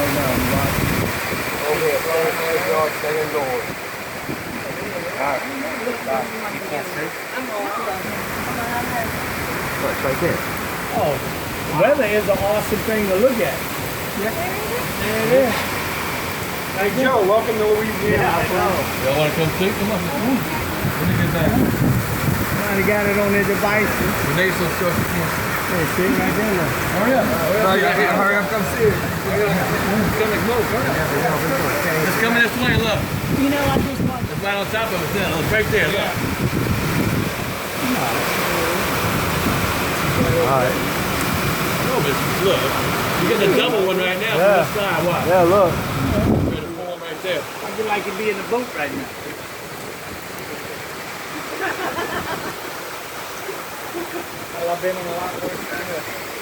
right now. I'm watching. Over here, stay indoors. Alright. You can't see? Oh, it's right there. Oh, weather is an awesome thing to look at. Yeah. There it is. Hey Joe, welcome to Louisiana. Yeah, I know. Y'all want to come see? Come on. Let me get that. Somebody got it on their devices. Renee so short you can't. Hey, see it right there. Look. Hurry up. Hurry up, come see it. Coming close. Hurry up. It's coming this way. Look. You know, I just want It's right on top of us there. Look right there. Look. Alright. No, but look. You get the double one right now from this side. Watch. Yeah, look. There's the form right there. I feel like you'd be in the boat right now. Well, I've been on a lot worse than this.